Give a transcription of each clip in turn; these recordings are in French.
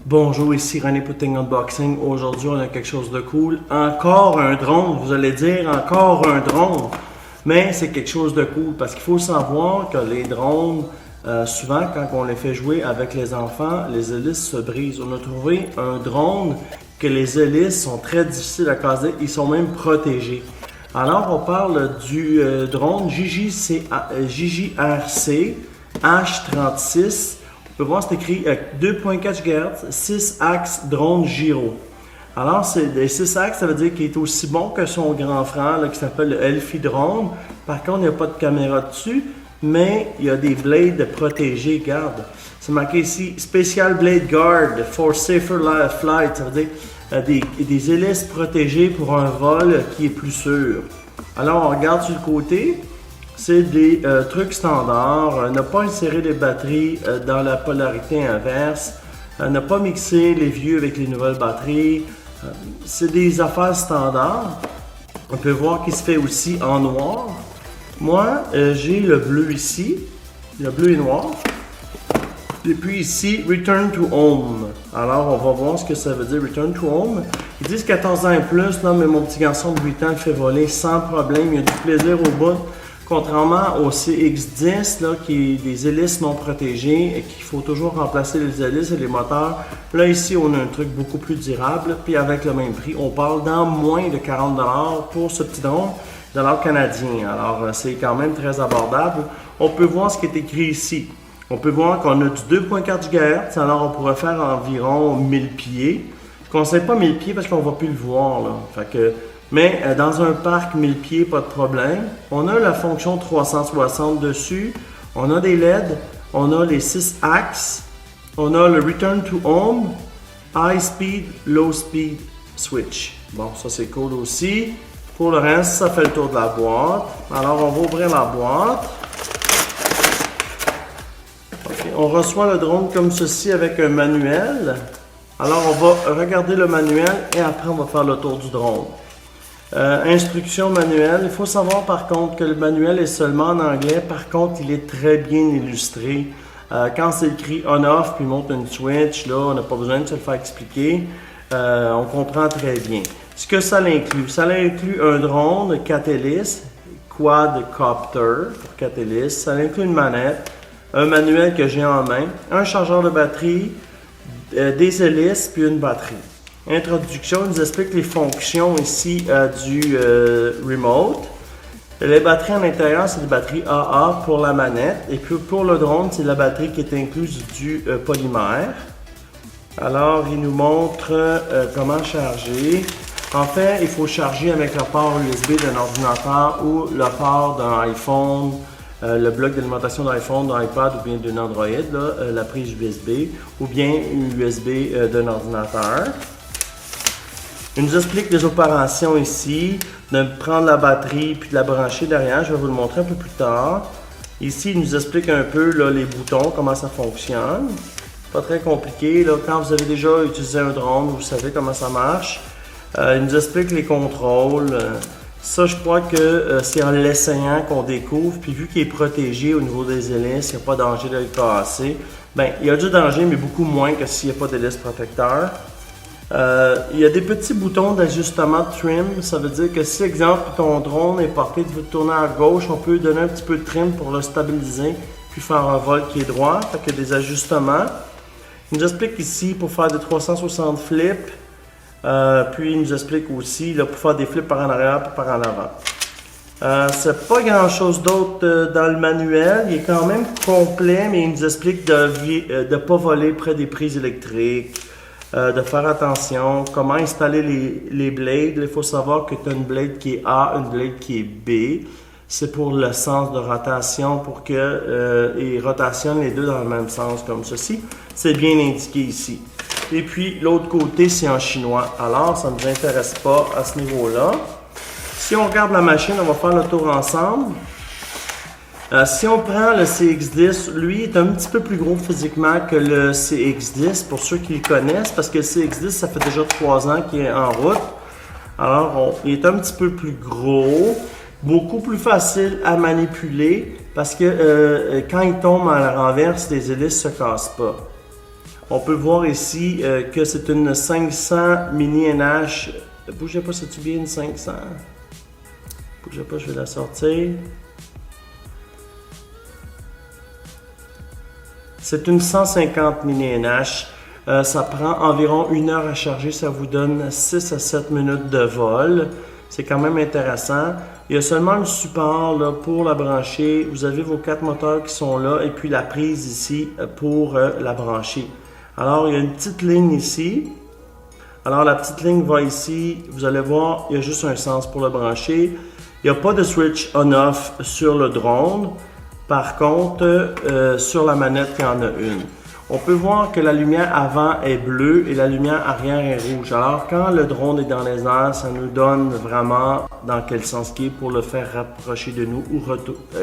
Bonjour, ici René Pouting Unboxing. Aujourd'hui, on a quelque chose de cool. Encore un drone, vous allez dire encore un drone. Mais c'est quelque chose de cool parce qu'il faut savoir que les drones, souvent quand on les fait jouer avec les enfants, les hélices se brisent. On a trouvé un drone que les hélices sont très difficiles à caser, ils sont même protégés. Alors, on parle du drone JJRC H36. On peut voir, c'est écrit 2.4 GHz, 6 axes drone gyro. Alors, les 6 axes, ça veut dire qu'il est aussi bon que son grand frère là, qui s'appelle le Elfie Drone. Par contre, il n'y a pas de caméra dessus, mais il y a des blades protégés. Regarde, c'est marqué ici Special Blade Guard for Safer Flight. Ça veut dire des hélices protégées pour un vol qui est plus sûr. Alors, on regarde sur le côté. C'est des trucs standards, ne pas insérer les batteries dans la polarité inverse, ne pas mixer les vieux avec les nouvelles batteries. C'est des affaires standards. On peut voir qu'il se fait aussi en noir. Moi, j'ai le bleu ici, le bleu et noir. Et puis ici, Return to Home. Alors, on va voir ce que ça veut dire, Return to Home. Ils disent 14 ans et plus, non, mais mon petit garçon de 8 ans le fait voler sans problème, il y a du plaisir au bout. Contrairement au CX10, là, qui est des hélices non protégées et qu'il faut toujours remplacer les hélices et les moteurs, là ici on a un truc beaucoup plus durable, puis avec le même prix, on parle dans moins de 40$ pour ce petit drone, $ canadien. Alors c'est quand même très abordable. On peut voir ce qui est écrit ici. On peut voir qu'on a du 2.4 GHz, alors on pourrait faire environ 1000 pieds. Je ne conseille pas 1000 pieds parce qu'on ne va plus le voir, là. Fait que, mais dans un parc 1000 pieds, pas de problème. On a la fonction 360 dessus. On a des LED. On a les 6 axes. On a le Return to Home, High Speed, Low Speed Switch. Bon, ça c'est cool aussi. Pour le reste, ça fait le tour de la boîte. Alors, on va ouvrir la boîte. Okay, on reçoit le drone comme ceci avec un manuel. Alors, on va regarder le manuel et après, on va faire le tour du drone. Instruction manuelle. Il faut savoir par contre que le manuel est seulement en anglais. Par contre, il est très bien illustré. Quand c'est écrit on-off puis monte une switch, là, on n'a pas besoin de se le faire expliquer. On comprend très bien. Ce que ça inclut, ça inclut un drone 4 hélices, quadcopter pour 4 hélices. Ça inclut une manette, un manuel que j'ai en main, un chargeur de batterie, des hélices puis une batterie. Introduction, il nous explique les fonctions ici du remote. Les batteries à l'intérieur, c'est des batteries AA pour la manette. Et puis pour le drone, c'est la batterie qui est incluse du polymère. Alors, il nous montre comment charger. En fait, il faut charger avec le port USB d'un ordinateur ou le port d'un iPhone, le bloc d'alimentation d'iPhone, d'un iPad ou bien d'un Android, là, la prise USB, ou bien une USB d'un ordinateur. Il nous explique les opérations ici, de prendre la batterie puis de la brancher derrière. Je vais vous le montrer un peu plus tard. Ici, il nous explique un peu là, les boutons, comment ça fonctionne. Pas très compliqué. Là, quand vous avez déjà utilisé un drone, vous savez comment ça marche. Il nous explique les contrôles. Ça, je crois que c'est en l'essayant qu'on découvre. Puis vu qu'il est protégé au niveau des hélices, il n'y a pas de danger de le casser. Bien, il y a du danger, mais beaucoup moins que s'il n'y a pas d'hélice protecteur. Il y a des petits boutons d'ajustement de trim. Ça veut dire que si, exemple, ton drone est porté de tourner à gauche, on peut donner un petit peu de trim pour le stabiliser puis faire un vol qui est droit. Fait qu'il y a des ajustements. Il nous explique ici pour faire des 360 flips. Puis il nous explique aussi là, pour faire des flips par en arrière et par en avant. C'est pas grand chose d'autre dans le manuel. Il est quand même complet, mais il nous explique de ne pas voler près des prises électriques. De faire attention, comment installer les blades. Il faut savoir que tu as une blade qui est A, une blade qui est B. C'est pour le sens de rotation, pour qu'ils rotationnent les deux dans le même sens, comme ceci. C'est bien indiqué ici. Et puis, l'autre côté, c'est en chinois. Alors, ça ne nous intéresse pas à ce niveau-là. Si on regarde la machine, on va faire le tour ensemble. Si on prend le CX10, lui est un petit peu plus gros physiquement que le CX10, pour ceux qui le connaissent, parce que le CX10, ça fait déjà 3 ans qu'il est en route. Alors, il est un petit peu plus gros, beaucoup plus facile à manipuler, parce que quand il tombe à la renverse, les hélices ne se cassent pas. On peut voir ici que c'est une 500 mini NH. Bougez pas, c'est-tu bien une 500? Bougez pas, je vais la sortir. C'est une 150 mini NH. Ça prend environ 1 heure à charger. Ça vous donne 6 à 7 minutes de vol. C'est quand même intéressant. Il y a seulement le support là, pour la brancher. Vous avez vos 4 moteurs qui sont là et puis la prise ici pour la brancher. Alors, il y a une petite ligne ici. Alors, la petite ligne va ici. Vous allez voir, il y a juste un sens pour le brancher. Il n'y a pas de switch on-off sur le drone. Par contre, sur la manette, il y en a une. On peut voir que la lumière avant est bleue et la lumière arrière est rouge. Alors, quand le drone est dans les airs, ça nous donne vraiment dans quel sens il est pour le faire rapprocher de nous ou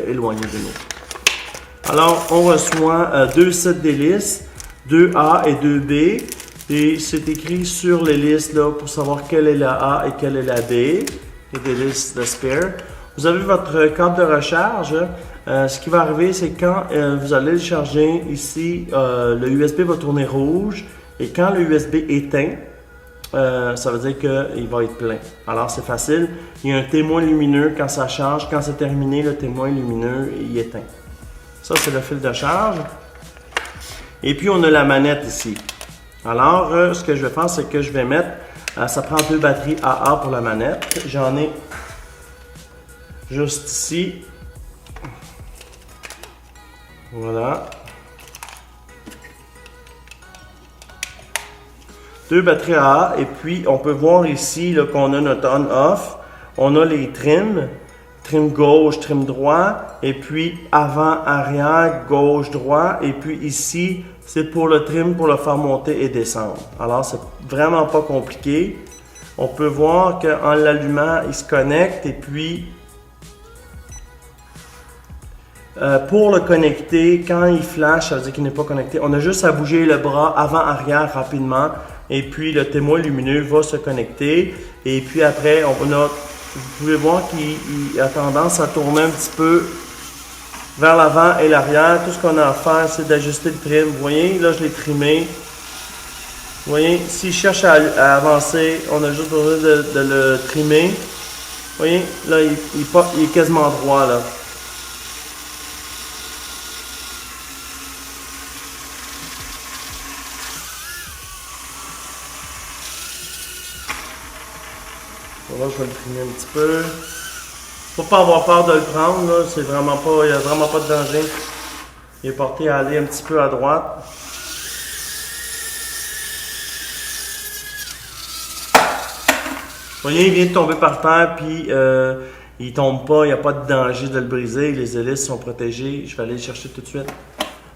éloigner de nous. Alors, on reçoit 2 sets d'hélices, 2A et 2B. Et c'est écrit sur l'hélice là pour savoir quelle est la A et quelle est la B. Et l'hélice de spare. Vous avez votre câble de recharge. Ce qui va arriver, c'est quand vous allez le charger ici, le USB va tourner rouge et quand le USB éteint, ça veut dire qu'il va être plein. Alors c'est facile, il y a un témoin lumineux quand ça charge, quand c'est terminé, le témoin lumineux il éteint. Ça c'est le fil de charge. Et puis on a la manette ici. Alors ce que je vais faire, c'est que je vais mettre, ça prend 2 batteries AA pour la manette. J'en ai juste ici. Voilà. 2 batteries AA et puis on peut voir ici qu'on a notre on-off. On a les trims, trim gauche, trim droit et puis avant, arrière, gauche, droit et puis ici c'est pour le trim pour le faire monter et descendre. Alors c'est vraiment pas compliqué. On peut voir qu'en l'allumant il se connecte et puis pour le connecter, quand il flash, ça veut dire qu'il n'est pas connecté. On a juste à bouger le bras avant-arrière rapidement et puis le témoin lumineux va se connecter. Et puis après, vous pouvez voir qu'il a tendance à tourner un petit peu vers l'avant et l'arrière. Tout ce qu'on a à faire, c'est d'ajuster le trim. Vous voyez, là, je l'ai trimé. Vous voyez, s'il cherche à avancer, on a juste besoin de le trimer. Vous voyez, là, il est quasiment droit, là. Là, je vais le trimer un petit peu. Faut pas avoir peur de le prendre, là. C'est vraiment pas, il n'y a vraiment pas de danger. Il est porté à aller un petit peu à droite. Vous voyez, il vient de tomber par terre, puis il tombe pas, il n'y a pas de danger de le briser. Les hélices sont protégées. Je vais aller le chercher tout de suite.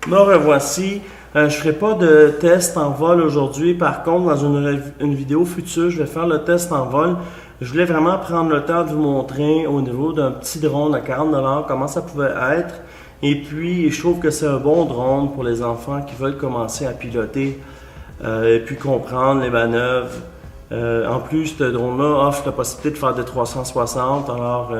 Me revoici. Je ne ferai pas de test en vol aujourd'hui. Par contre, dans une vidéo future, je vais faire le test en vol. Je voulais vraiment prendre le temps de vous montrer au niveau d'un petit drone à 40 $ comment ça pouvait être. Et puis, je trouve que c'est un bon drone pour les enfants qui veulent commencer à piloter et puis comprendre les manœuvres. En plus, ce drone-là offre la possibilité de faire des 360. Alors,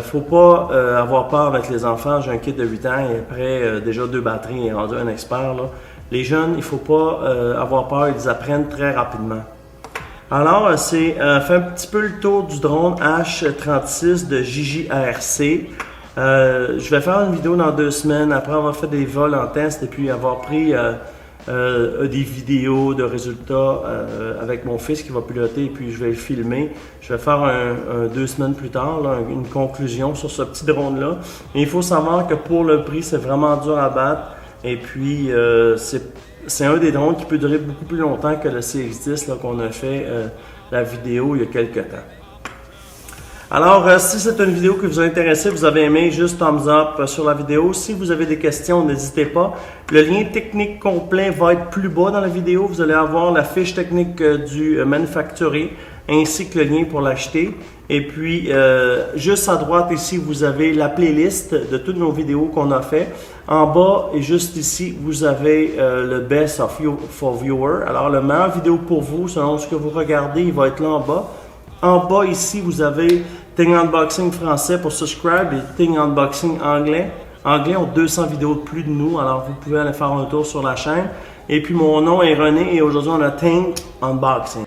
faut pas avoir peur avec les enfants. J'ai un kid de 8 ans et après déjà 2 batteries, il est rendu un expert. Là. Les jeunes, il faut pas avoir peur, ils apprennent très rapidement. Alors, c'est fait un petit peu le tour du drone H36 de JJRC. Je vais faire une vidéo dans 2 semaines après avoir fait des vols en test et puis avoir pris des vidéos de résultats avec mon fils qui va piloter et puis je vais le filmer. Je vais faire 2 semaines plus tard là, une conclusion sur ce petit drone là. Et il faut savoir que pour le prix, c'est vraiment dur à battre et puis c'est un des drones qui peut durer beaucoup plus longtemps que le CX10 là, qu'on a fait la vidéo il y a quelques temps. Alors, si c'est une vidéo qui vous a intéressé, vous avez aimé, juste thumbs up sur la vidéo. Si vous avez des questions, n'hésitez pas. Le lien technique complet va être plus bas dans la vidéo. Vous allez avoir la fiche technique du manufacturier ainsi que le lien pour l'acheter. Et puis, juste à droite ici, vous avez la playlist de toutes nos vidéos qu'on a fait. En bas et juste ici, vous avez le Best for Viewer. Alors, le meilleur vidéo pour vous, selon ce que vous regardez, il va être là en bas. En bas ici, vous avez Thing Unboxing français pour subscribe et Thing Unboxing anglais. Anglais ont 200 vidéos de plus de nous, alors vous pouvez aller faire un tour sur la chaîne. Et puis mon nom est René et aujourd'hui on a Tank Unboxing.